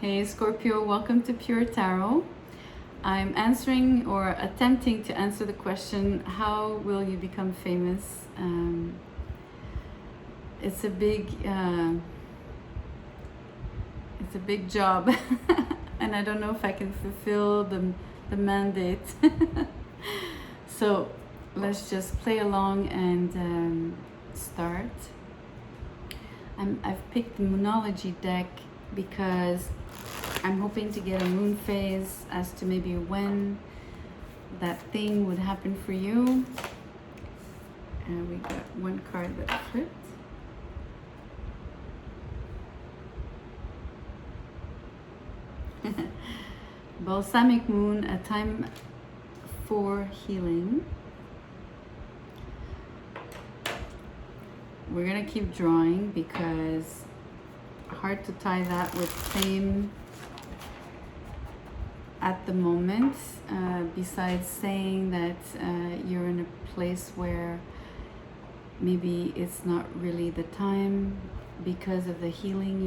Hey Scorpio, welcome to Pure Tarot. I'm answering or attempting to answer the question, how will you become famous? It's a big job and I don't know if I can fulfill the mandate. So let's just play along and start. I've picked the Moonology deck because I'm hoping to get a moon phase as to maybe when that thing would happen for you. And we got one card that flipped. Balsamic moon, a time for healing. We're gonna keep drawing because hard to tie that with fame at the moment, besides saying that you're in a place where maybe it's not really the time because of the healing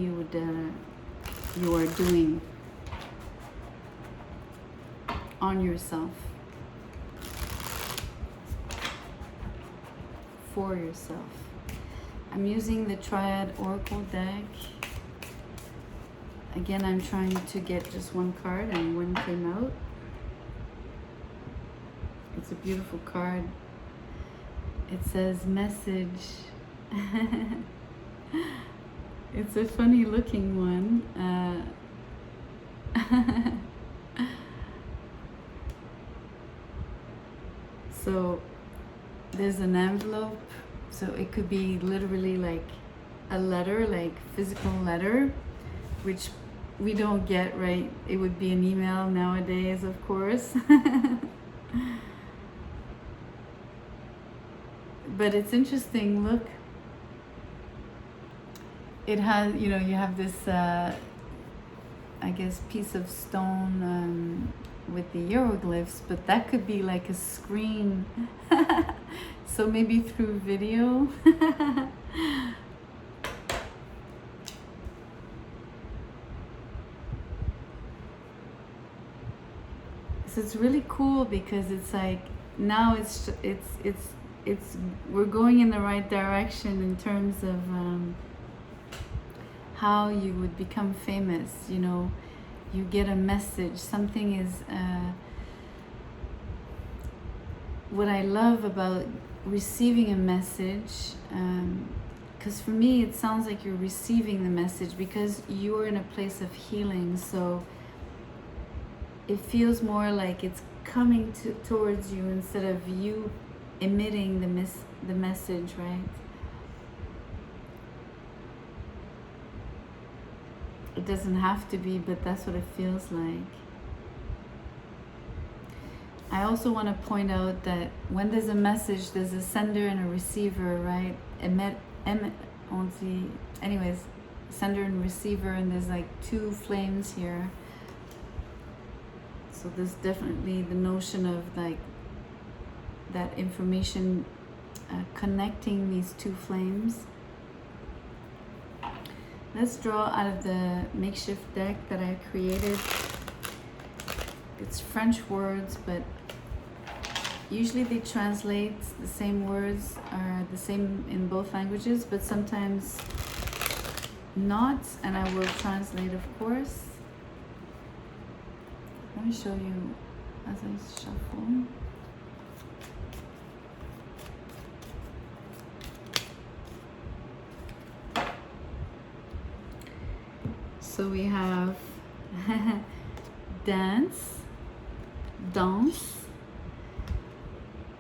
you are doing on yourself, for yourself. I'm using the Triad Oracle deck. Again, I'm trying to get just one card and one came out. It's a beautiful card. It says message. It's a funny looking one. So there's an envelope. So it could be literally like a letter, like physical letter, which we don't get, right? It would be an email nowadays, of course. But it's interesting, look. It has, you have this, I guess, piece of stone with the hieroglyphs, but that could be like a screen. So maybe through video. So it's really cool because it's like now it's we're going in the right direction in terms of how you would become famous. You get a message, something is what I love about receiving a message, because for me it sounds like you're receiving the message because you're in a place of healing, so it feels more like it's coming towards you instead of you emitting the message, right? It doesn't have to be, but that's what it feels like. I also want to point out that when there's a message, there's a sender and a receiver, right? Anyways, sender and receiver, and there's like two flames here. So there's definitely the notion of like that information connecting these two flames. Let's draw out of the makeshift deck that I created. It's French words, but usually they translate the same words, are the same in both languages, but sometimes not, and I will translate, of course. Let me show you as I shuffle. So we have danse,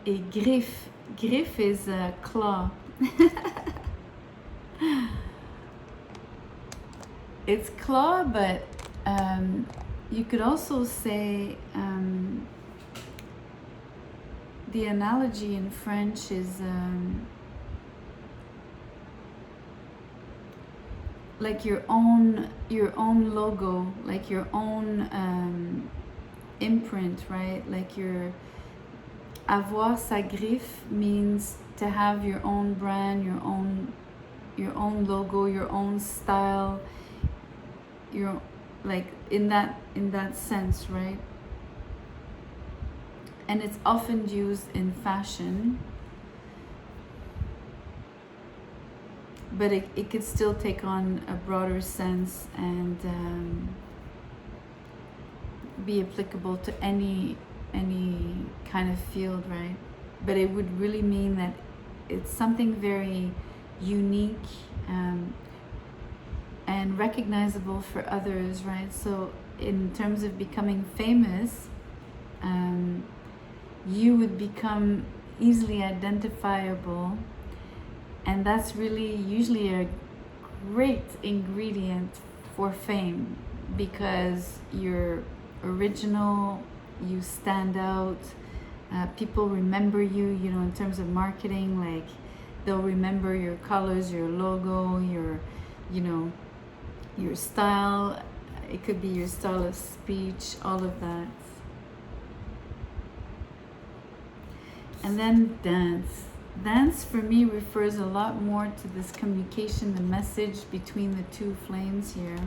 et griffe. Griffe is a claw. It's claw, but you could also say the analogy in French is like your own logo, like your own imprint, right? Like avoir sa griffe means to have your own brand, your own logo, your own style, like in that sense, right? And it's often used in fashion, but it could still take on a broader sense and be applicable to any kind of field, right? But it would really mean that it's something very unique and recognizable for others, right? So in terms of becoming famous, you would become easily identifiable, and that's really usually a great ingredient for fame, because you're original, you stand out, people remember you, you know, in terms of marketing, like they'll remember your colors, your logo, your, you know, your style. It could be your style of speech, all of that. And then dance. Dance for me refers a lot more to this communication, the message between the two flames here,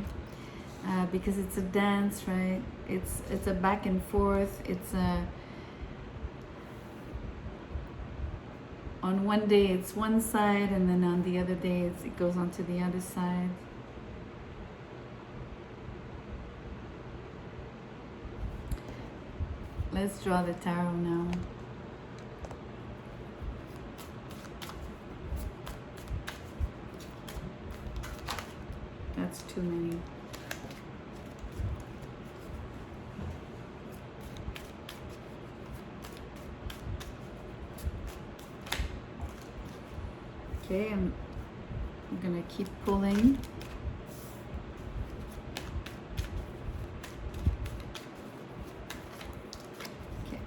because it's a dance, right? It's a back and forth. It's a, on one day it's one side, and then on the other day it goes on to the other side. Let's draw the tarot now. That's too many. Okay, I'm gonna keep pulling. Okay.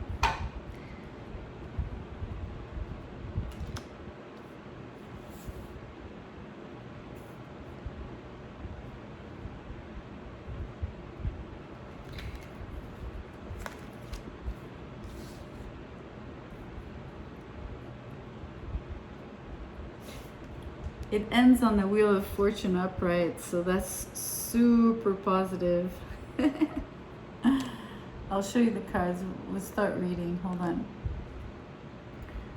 It ends on the Wheel of Fortune upright, so that's super positive. I'll show you the cards. We'll start reading. Hold on.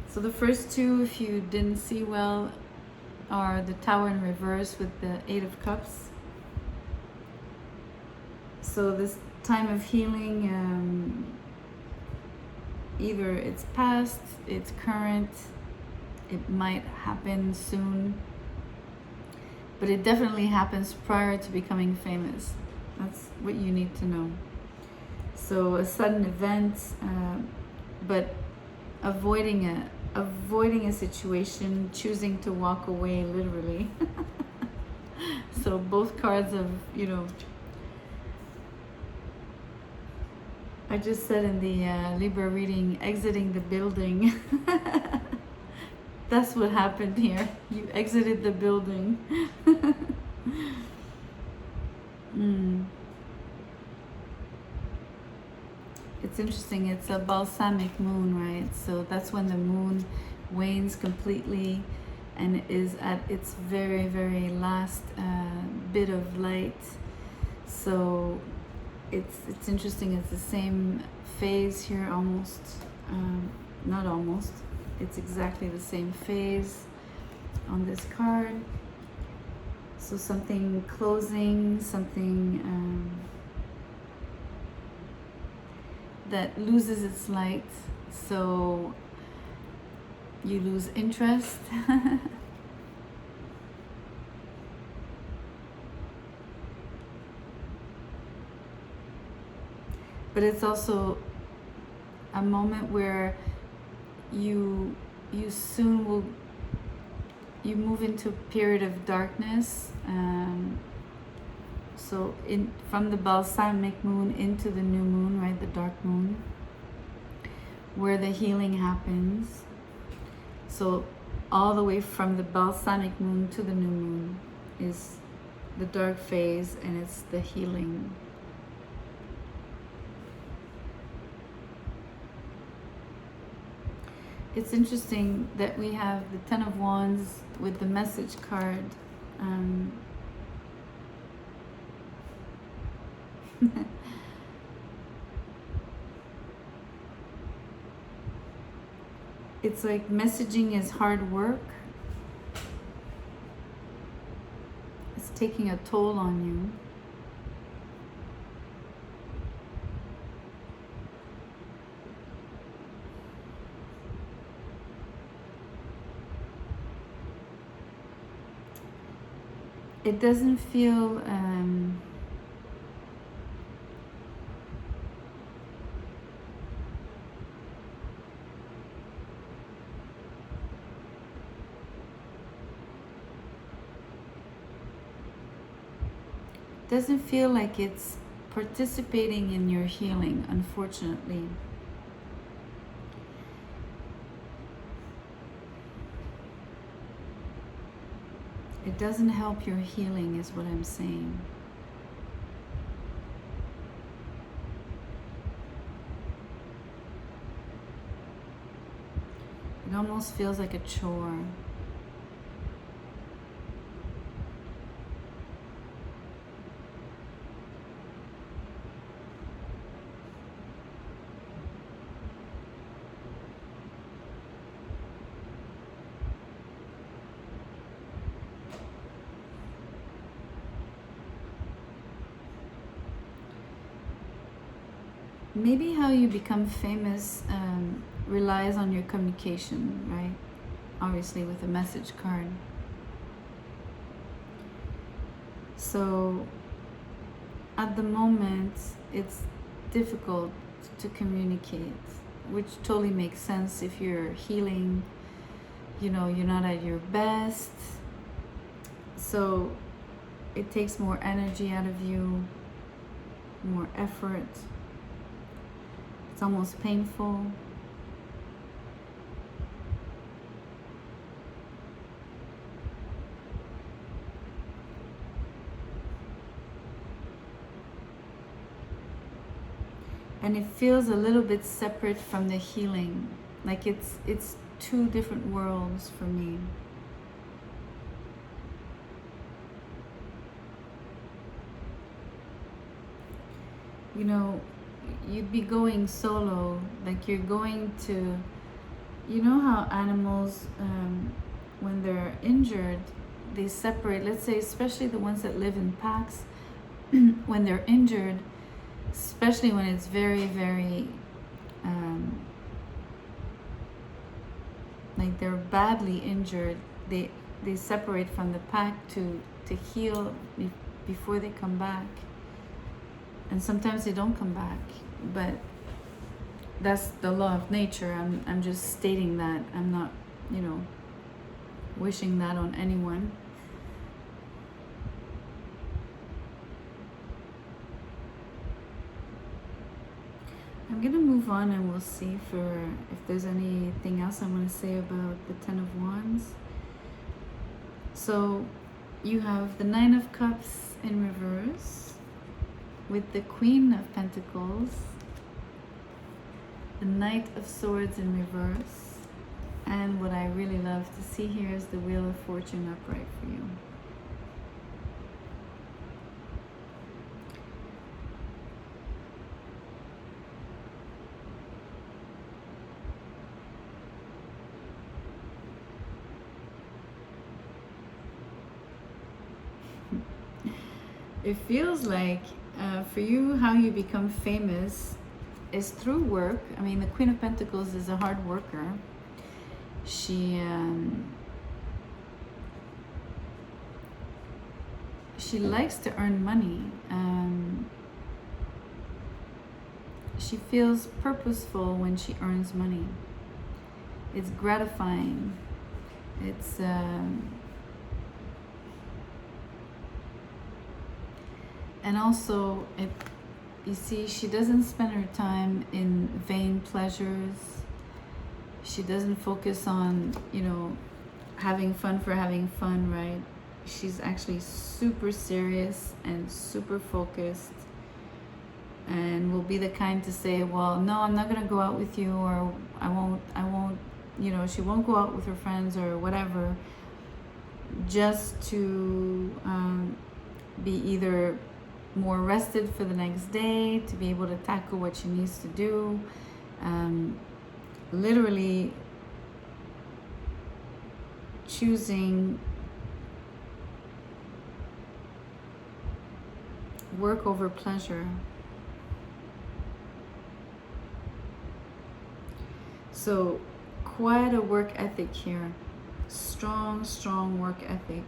So the first two, if you didn't see well, are the Tower in reverse with the Eight of Cups. So this time of healing, either it's past, it's current, it might happen soon, but it definitely happens prior to becoming famous. That's what you need to know. So a sudden event, but avoiding a situation, choosing to walk away, literally. So both cards of, you know, I just said in the Libra reading, exiting the building. That's what happened here. You exited the building. It's interesting. It's a balsamic moon, right? So that's when the moon wanes completely and is at its very, very last bit of light. So it's interesting. It's the same phase here, almost. Not almost. It's exactly the same phase on this card. So something closing, something that loses its light. So you lose interest. But it's also a moment where you soon will move into a period of darkness, so from the balsamic moon into the new moon, right, the dark moon, where the healing happens. So all the way from the balsamic moon to the new moon is the dark phase, and it's the healing. It's interesting that we have the Ten of Wands with the message card. It's like messaging is hard work. It's taking a toll on you. It doesn't feel like it's participating in your healing, unfortunately. It doesn't help your healing, is what I'm saying. It almost feels like a chore. Maybe how you become famous relies on your communication, right? Obviously with a message card. So at the moment, it's difficult to communicate, which totally makes sense if you're healing, you know, you're not at your best. So it takes more energy out of you, more effort. It's almost painful. And it feels a little bit separate from the healing. Like it's two different worlds for me. You know, you'd be going solo, like you're going to, you know how animals, when they're injured, they separate. Let's say, especially the ones that live in packs, when they're injured, especially when it's very, very, like they're badly injured, they separate from the pack to heal before they come back. And sometimes they don't come back, but that's the law of nature. I'm just stating that. I'm not, you know, wishing that on anyone. I'm gonna move on and we'll see if there's anything else I want to say about the Ten of Wands. So you have the Nine of Cups in reverse, with the Queen of Pentacles, the Knight of Swords in reverse, and what I really love to see here is the Wheel of Fortune upright for you. It feels like for you, how you become famous is through work. I mean, the Queen of Pentacles is a hard worker. She likes to earn money. She feels purposeful when she earns money. It's gratifying. It's and also, you see, she doesn't spend her time in vain pleasures. She doesn't focus on, you know, having fun for having fun, right? She's actually super serious and super focused, and will be the kind to say, well, no, I'm not gonna go out with you, or I won't, you know, she won't go out with her friends or whatever, just to be either more rested for the next day, to be able to tackle what she needs to do. Literally choosing work over pleasure. So quite a work ethic here. Strong work ethic.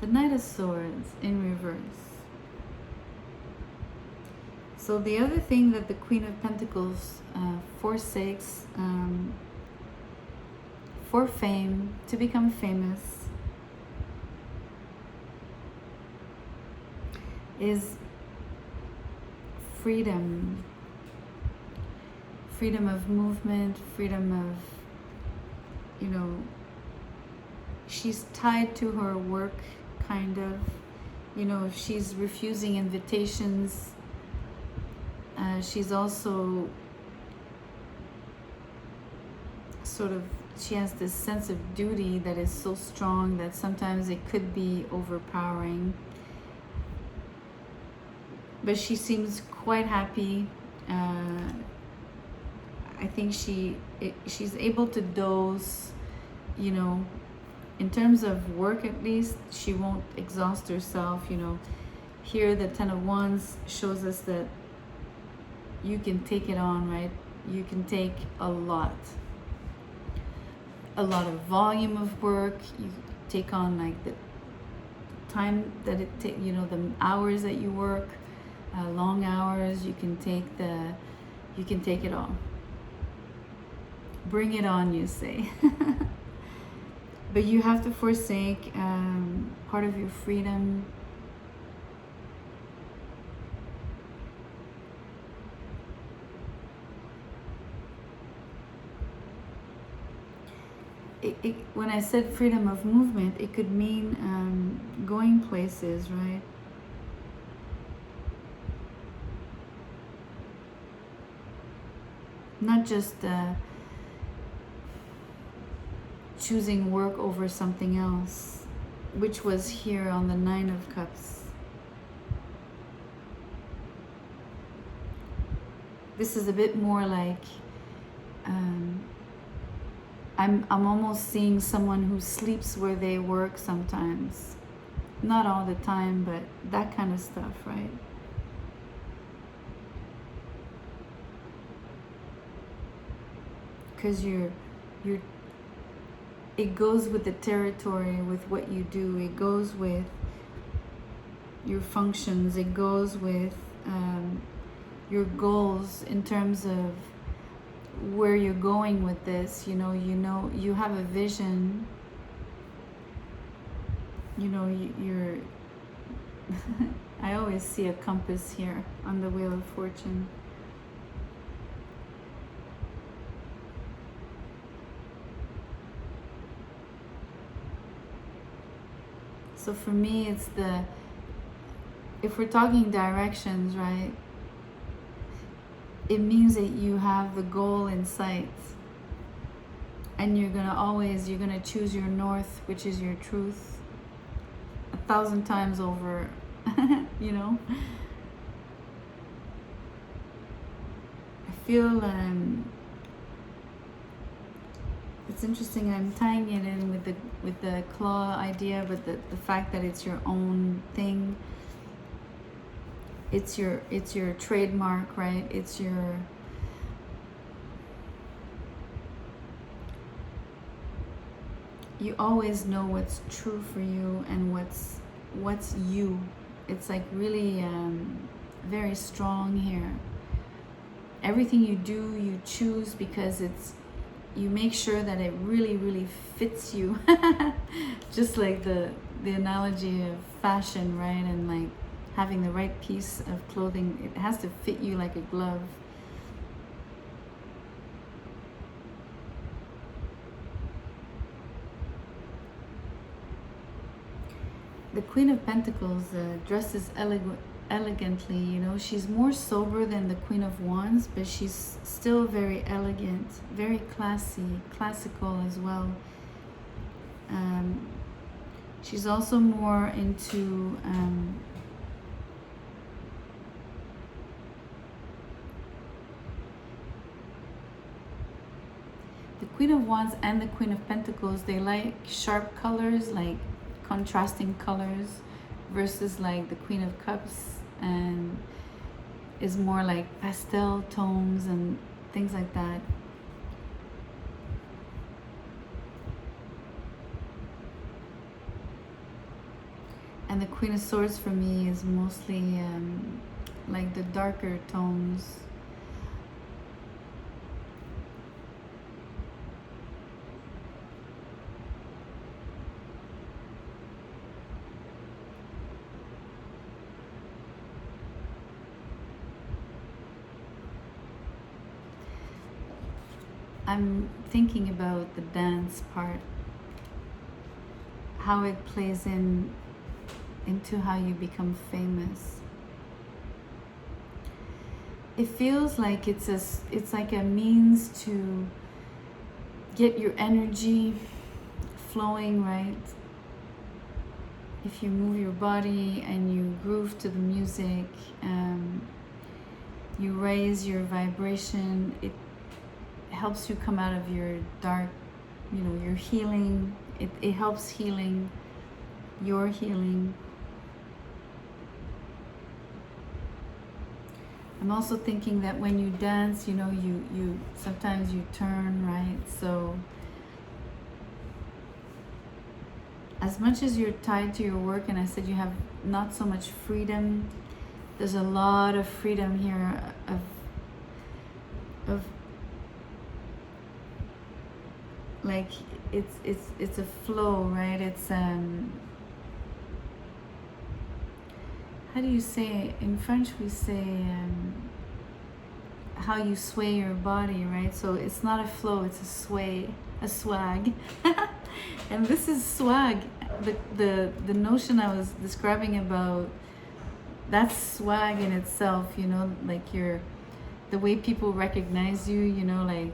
The Knight of Swords in reverse. So the other thing that the Queen of Pentacles forsakes for fame, to become famous, is freedom. Freedom of movement, freedom of, you know, she's tied to her work, kind of. You know, if she's refusing invitations, she's also sort of, she has this sense of duty that is so strong that sometimes it could be overpowering. But she seems quite happy. I think she's able to dose, you know, in terms of work at least, she won't exhaust herself, you know. Here the Ten of Wands shows us that you can take it on, right? You can take a lot of volume of work. You take on like the time that it takes, you know, the hours that you work, long hours. You can take it all. Bring it on, you say. But you have to forsake part of your freedom. When I said freedom of movement, it could mean going places, right? Not just choosing work over something else, which was here on the Nine of Cups. This is a bit more like I'm almost seeing someone who sleeps where they work sometimes. Not all the time, but that kind of stuff, right? Because it goes with the territory, with what you do. It goes with your functions. It goes with your goals in terms of where you're going with this. You know, you have a vision. You know, you're I always see a compass here on the Wheel of Fortune. So for me, it's if we're talking directions, right? It means that you have the goal in sight. And you're gonna choose your north, which is your truth, 1,000 times over, you know? I feel it's interesting. I'm tying it in with the claw idea, but the fact that it's your own thing. It's your trademark, right? It's your you always know what's true for you and what's you. It's like really very strong here. Everything you do, you choose because you make sure that it really fits you. Just like the analogy of fashion, right? And like having the right piece of clothing, it has to fit you like a glove. The Queen of Pentacles dresses elegantly, you know. She's more sober than the Queen of Wands, but she's still very elegant, very classy, classical as well. She's also more into the Queen of Wands and the Queen of Pentacles. They like sharp colors, like contrasting colors, versus like the Queen of Cups and is more like pastel tones and things like that. And the Queen of Swords for me is mostly like the darker tones. I'm thinking about the dance part, how it plays into how you become famous. It feels like it's like a means to get your energy flowing, right? If you move your body and you groove to the music, you raise your vibration, it helps you come out of your dark, you know, your healing. It helps healing, your healing. I'm also thinking that when you dance, you know, you sometimes you turn, right? So as much as you're tied to your work, and I said you have not so much freedom, there's a lot of freedom here of like it's a flow, right? It's how do you say, in French we say how you sway your body, right? So it's not a flow, it's a sway, a swag. And this is swag. The notion I was describing about, that's swag in itself, you know, like the way people recognize you, you know, like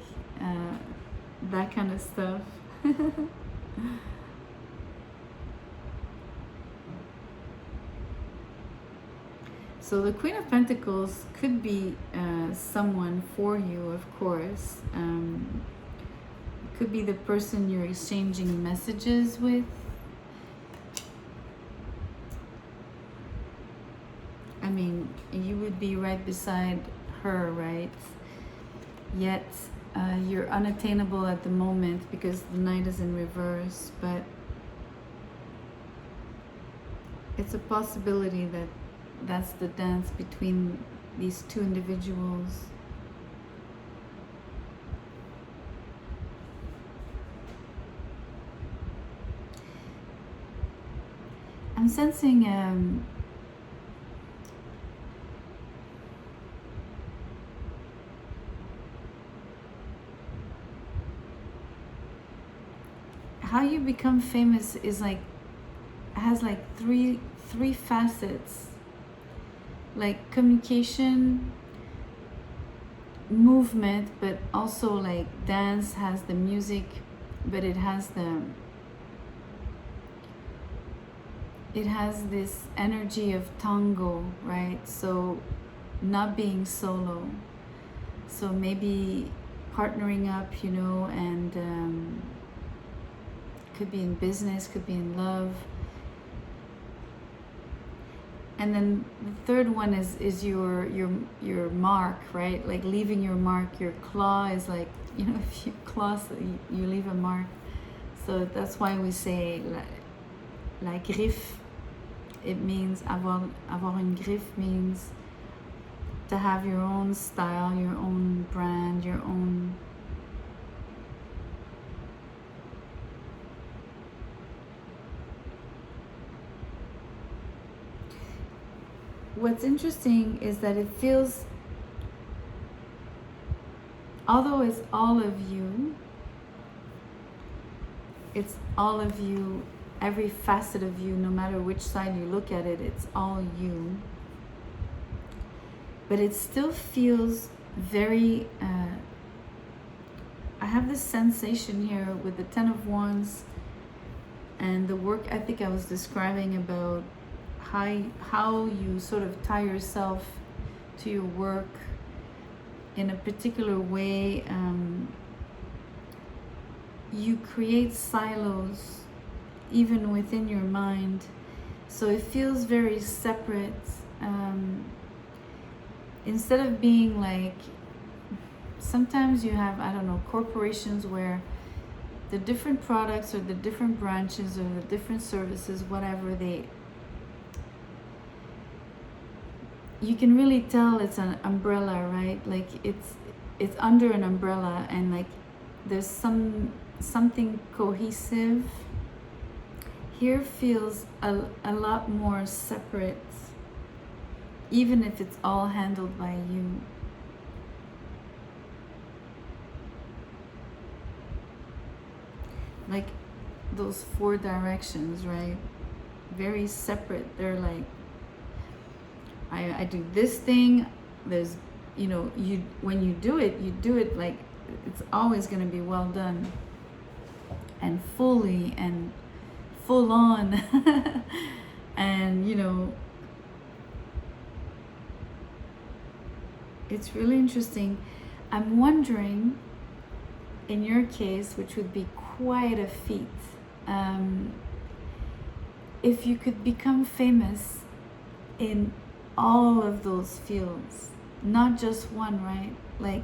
that kind of stuff. So the Queen of Pentacles could be someone for you, of course. Could be the person you're exchanging messages with. I mean, you would be right beside her, right? Yet you're unattainable at the moment because the Knight is in reverse, but it's a possibility that that's the dance between these two individuals. I'm sensing how you become famous is like, has like three facets, like communication, movement, but also like dance has the music, but it has this energy of tango, right? So not being solo, so maybe partnering up, you know, and could be in business, could be in love. And then the third one is your mark, right? Like leaving your mark. Your claw is like, you know, if you claw, you leave a mark. So that's why we say la griffe. It means avoir une griffe means to have your own style, your own brand, your own. What's interesting is that it feels, although it's all of you, every facet of you, no matter which side you look at it, it's all you. but it still feels very, I have this sensation here with the Ten of Wands and the work ethic I was describing about how you sort of tie yourself to your work in a particular way. You create silos even within your mind, so it feels very separate. Instead of being like, sometimes you have, I don't know, corporations where the different products or the different branches or the different services, whatever, you can really tell it's an umbrella, right? Like it's under an umbrella, and like there's something cohesive. Here feels a lot more separate, even if it's all handled by you. Like those 4 directions, right? Very separate. They're like, I do this thing, there's, you know, when you do it like it's always going to be well done and fully and full on. And you know, it's really interesting. I'm wondering, in your case, which would be quite a feat, if you could become famous in all of those fields, not just one, right? Like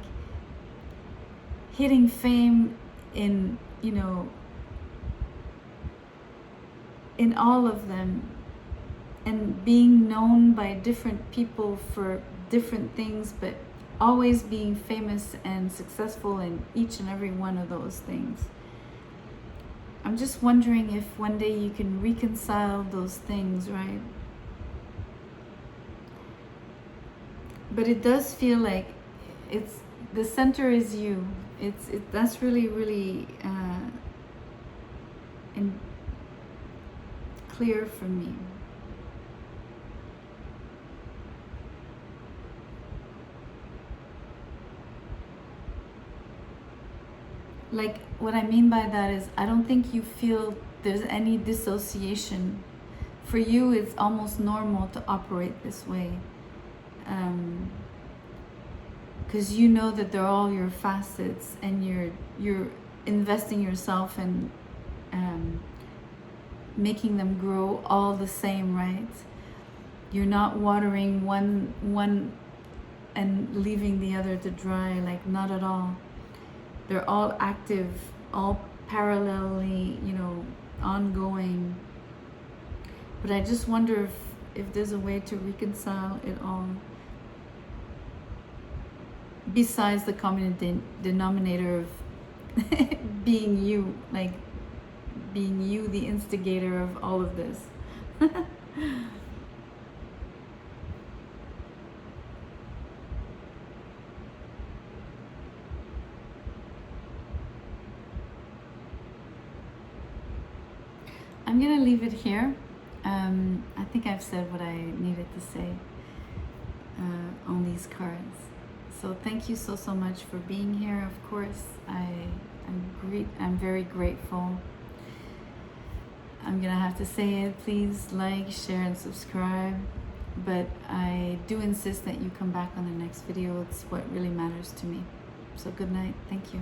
hitting fame in, you know, in all of them, and being known by different people for different things, but always being famous and successful in each and every one of those things. I'm just wondering if one day you can reconcile those things, right? But it does feel like it's, the center is you. That's really and clear for me. Like, what I mean by that is, I don't think you feel there's any dissociation. For you, it's almost normal to operate this way. Because you know that they're all your facets, and you're investing yourself in making them grow all the same, right? You're not watering one and leaving the other to dry, like, not at all. They're all active, all parallelly, you know, ongoing. But I just wonder if there's a way to reconcile it all, besides the common denominator of being you, like being you, the instigator of all of this. I'm gonna leave it here. I think I've said what I needed to say on these cards. So thank you so much for being here. Of course, I'm very grateful. I'm gonna have to say it. Please like, share, and subscribe. But I do insist that you come back on the next video. It's what really matters to me. So good night. Thank you.